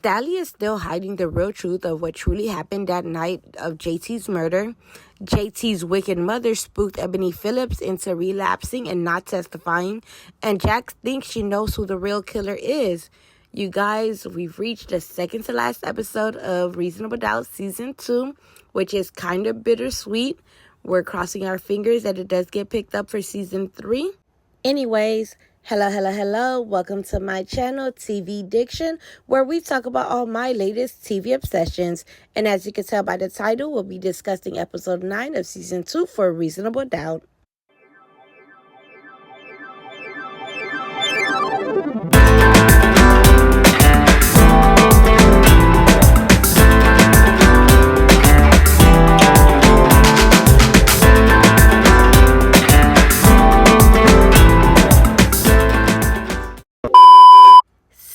Sally is still hiding the real truth of what truly happened that night of JT's murder. JT's wicked mother spooked Ebony Phillips into relapsing and not testifying, and Jax thinks she knows who the real killer is. You guys, we've reached the second to last episode of Reasonable Doubt Season 2, which is kind of bittersweet. We're crossing our fingers that it does get picked up for Season 3. Anyways, hello. Welcome to my channel, TV-DICTION, where we talk about all my latest TV obsessions. And as you can tell by the title, we'll be discussing episode 9 of season 2 for Reasonable Doubt.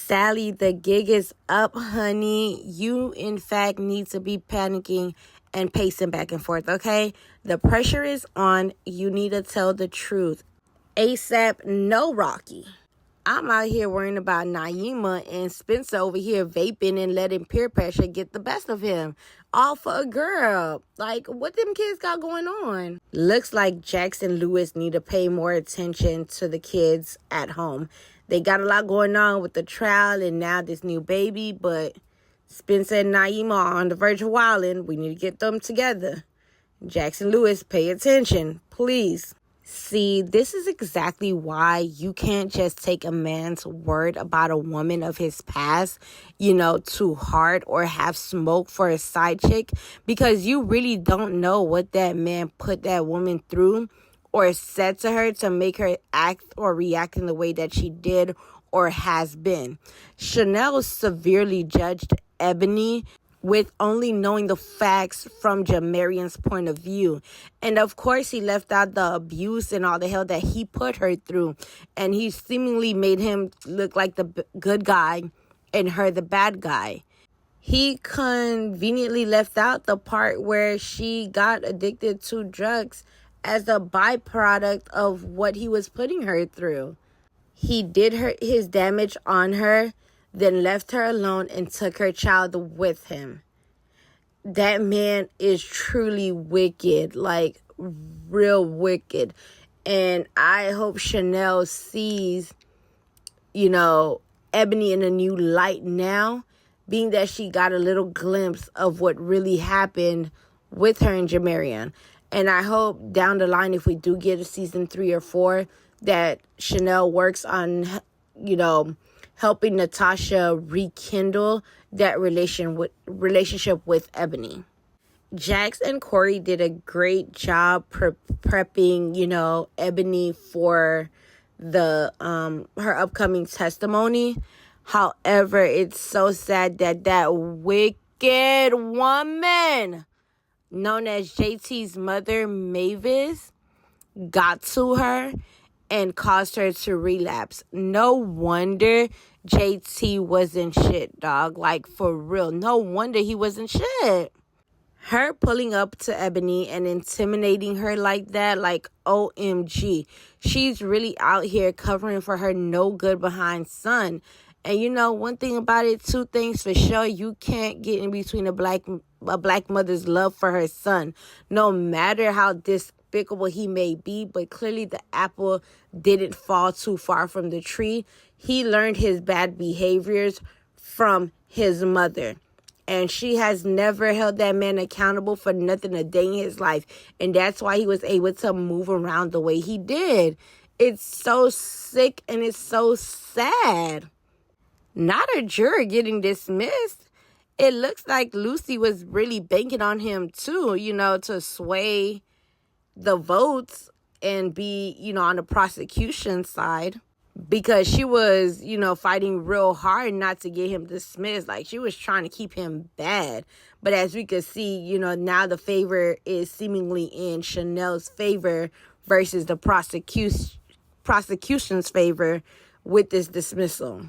Sally, the gig is up, honey. You, in fact, need to be panicking and pacing back and forth, okay? The pressure is on. You need to tell the truth. ASAP, no Rocky. I'm out here worrying about Naima and Spencer over here vaping and letting peer pressure get the best of him. All for a girl. Like, what them kids got going on? Looks like Jax and Lewis need to pay more attention to the kids at home. They got a lot going on with the trial and now this new baby, but Spencer and Naima are on the verge of wilding. We need to get them together. Jax and Lewis, pay attention, please. See, this is exactly why you can't just take a man's word about a woman of his past, too hard or have smoke for a side chick, because you really don't know what that man put that woman through or said to her to make her act or react in the way that she did or has been. Chanel severely judged Ebony with only knowing the facts from Jamarion's point of view. And of course, he left out the abuse and all the hell that he put her through. And he seemingly made him look like the good guy and her the bad guy. He conveniently left out the part where she got addicted to drugs as a byproduct of what he was putting her through. He did his damage on her, then left her alone and took her child with him. That man is truly wicked, like real wicked. And I hope Chanel sees, Ebony in a new light now, being that she got a little glimpse of what really happened with her and Jamarion. And I hope down the line, if we do get a season 3 or 4, that Chanel works on, helping Natasha rekindle that relationship with Ebony. Jax and Corey did a great job prepping, Ebony for the her upcoming testimony. However, it's so sad that wicked woman known as JT's mother, Mavis, got to her and caused her to relapse. No wonder JT wasn't shit, dog. Like, for real. No wonder he wasn't shit. Her pulling up to Ebony and intimidating her like that, like, OMG. She's really out here covering for her no good behind son. And one thing about it, two things for sure, you can't get in between a black mother's love for her son, no matter how despicable he may be. But clearly the apple didn't fall too far from the tree. He learned his bad behaviors from his mother, and she has never held that man accountable for nothing a day in his life. And that's why he was able to move around the way he did. It's so sick and it's so sad. Not a juror getting dismissed. It looks like Lucy was really banking on him too, to sway the votes and be, on the prosecution side, because she was, fighting real hard not to get him dismissed. Like, she was trying to keep him bad. But as we could see, now the favor is seemingly in Chanel's favor versus the prosecution's favor with this dismissal.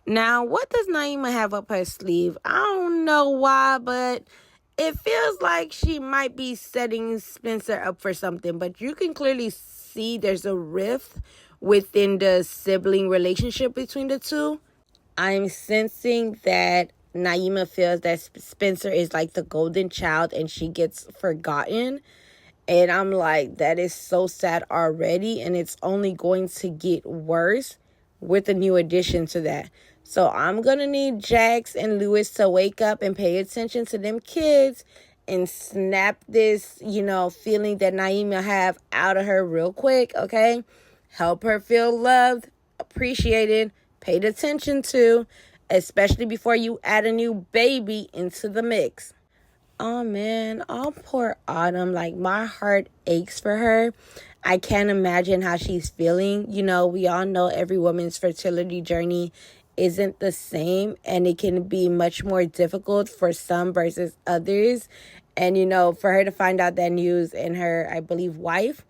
Now, what does Naima have up her sleeve? I don't know why, but it feels like she might be setting Spencer up for something. But you can clearly see there's a rift within the sibling relationship between the two. I'm sensing that Naima feels that Spencer is like the golden child and she gets forgotten. And I'm like, that is so sad already. And it's only going to get worse with a new addition to that. So I'm going to need Jax and Lewis to wake up and pay attention to them kids and snap this, feeling that Naima have out of her real quick, okay? Help her feel loved, appreciated, paid attention to, especially before you add a new baby into the mix. Oh man, oh poor Autumn. Like, my heart aches for her. I can't imagine how she's feeling. We all know every woman's fertility journey isn't the same, and it can be much more difficult for some versus others. And, for her to find out that news and her, I believe, wife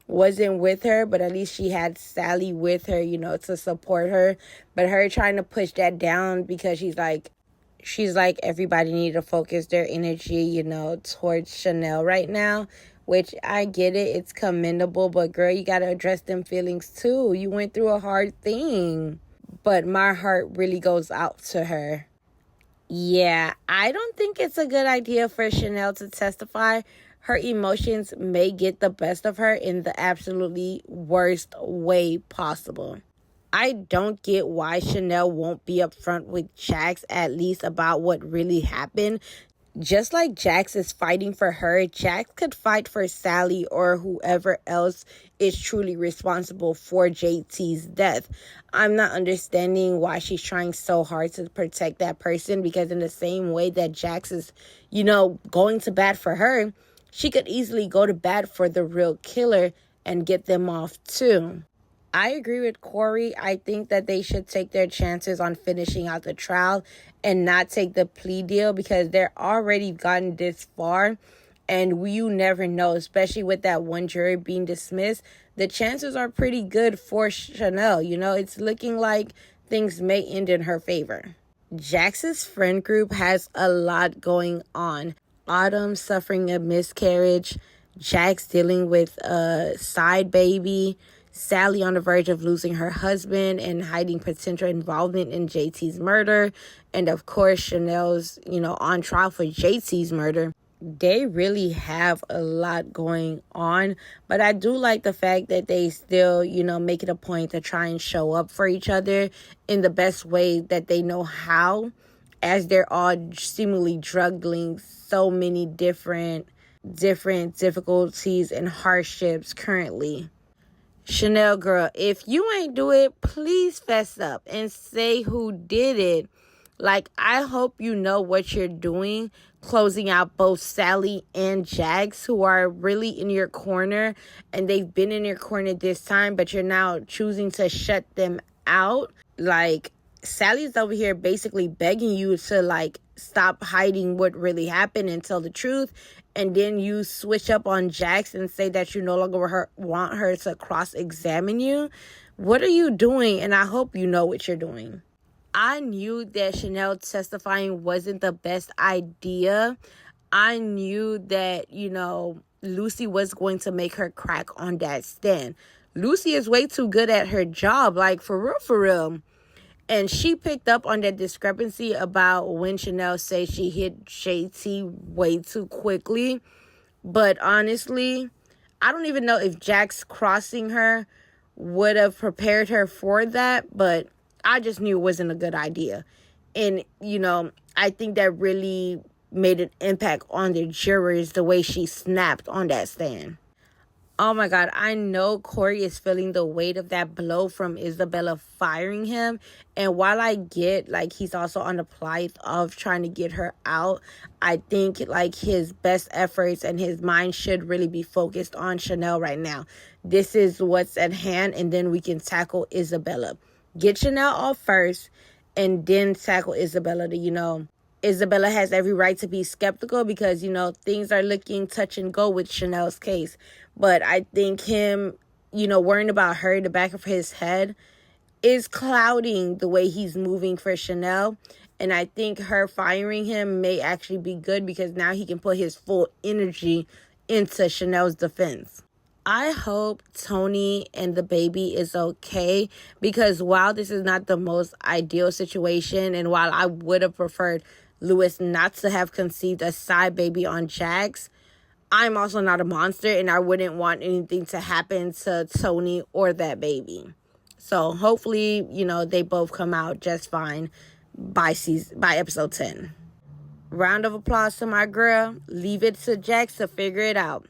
wasn't with her, but at least she had Sally with her, to support her. But her trying to push that down because she's like, everybody need to focus their energy, towards Chanel right now, which I get it. It's commendable, but girl, you got to address them feelings too. You went through a hard thing, but my heart really goes out to her. Yeah, I don't think it's a good idea for Chanel to testify. Her emotions may get the best of her in the absolutely worst way possible. I don't get why Chanel won't be upfront with Jax at least about what really happened. Just like Jax is fighting for her, Jax could fight for Sally or whoever else is truly responsible for JT's death. I'm not understanding why she's trying so hard to protect that person, because in the same way that Jax is, going to bat for her, she could easily go to bat for the real killer and get them off too. I agree with Corey. I think that they should take their chances on finishing out the trial and not take the plea deal, because they're already gotten this far and you never know, especially with that one jury being dismissed. The chances are pretty good for Chanel. It's looking like things may end in her favor. Jax's friend group has a lot going on. Autumn suffering a miscarriage, Jax dealing with a side baby, Sally on the verge of losing her husband and hiding potential involvement in JT's murder, and of course Chanel's, on trial for JT's murder. They really have a lot going on, but I do like the fact that they still, make it a point to try and show up for each other in the best way that they know how, as they're all seemingly juggling so many different difficulties and hardships currently. Chanel, girl, if you ain't do it, please fess up and say who did it. Like, I hope you know what you're doing, closing out both Sally and Jax, who are really in your corner, and they've been in your corner this time, but you're now choosing to shut them out. Like, Sally's over here basically begging you to, stop hiding what really happened and tell the truth. And then you switch up on Jax and say that you no longer want her to cross-examine you. What are you doing? And I hope you know what you're doing. I knew that Chanel testifying wasn't the best idea. I knew that, Lucy was going to make her crack on that stand. Lucy is way too good at her job, for real. And she picked up on that discrepancy about when Chanel said she hit JT way too quickly. But honestly, I don't even know if Jax crossing her would have prepared her for that. But I just knew it wasn't a good idea. And, I think that really made an impact on the jurors, the way she snapped on that stand. Oh my God, I know Corey is feeling the weight of that blow from Isabella firing him. And while I get, he's also on the plight of trying to get her out, I think, his best efforts and his mind should really be focused on Chanel right now. This is what's at hand, and then we can tackle Isabella. Get Chanel off first, and then tackle Isabella Isabella has every right to be skeptical because, things are looking touch and go with Chanel's case. But I think him, worrying about her in the back of his head is clouding the way he's moving for Chanel. And I think her firing him may actually be good because now he can put his full energy into Chanel's defense. I hope Tony and the baby is okay, because while this is not the most ideal situation, and while I would have preferred Lewis not to have conceived a side baby on Jax, I'm also not a monster, and I wouldn't want anything to happen to Tony or that baby. So hopefully, they both come out just fine by episode 10. Round of applause to my girl. Leave it to Jax to figure it out.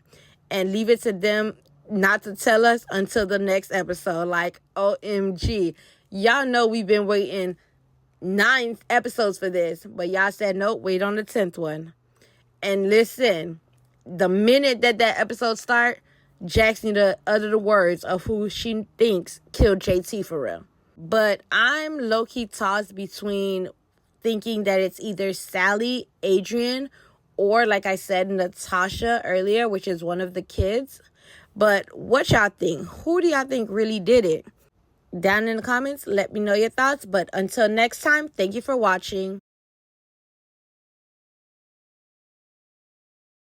And leave it to them not to tell us until the next episode. Like, OMG. Y'all know we've been waiting 9 episodes for this. But y'all said, nope, wait on the 10th one. And listen, the minute that episode start, Jax need to utter the words of who she thinks killed JT for real. But I'm low-key tossed between thinking that it's either Sally, Adrian, or, like I said, Natasha earlier, which is one of the kids. But what y'all think? Who do y'all think really did it? Down in the comments, let me know your thoughts. But until next time, thank you for watching.